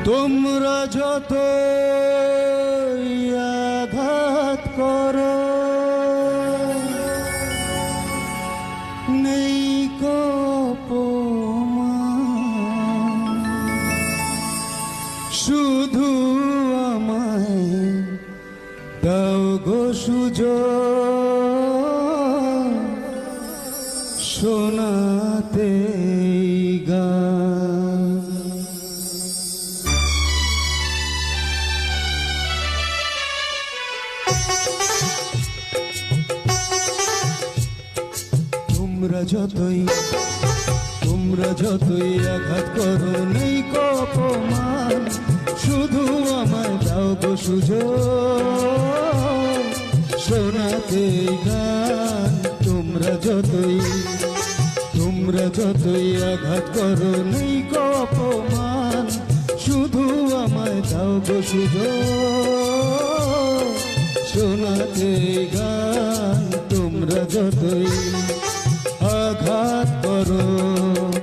তোমরা যত আঘাত করো নেই অপমান, শুধু আমায় দাও গো সুযোগ শোনাতে গান। তোমরা যতই আঘাত করো নেই অপমান, শুধু আমায় দাও গো সুযোগ শোনাতে গান। তোমরা যতই আঘাত করো নেই অপমান, শুধু আমায় দাও গো সুযোগ শোনাতে গান। তোমরা যতই আঘাত করো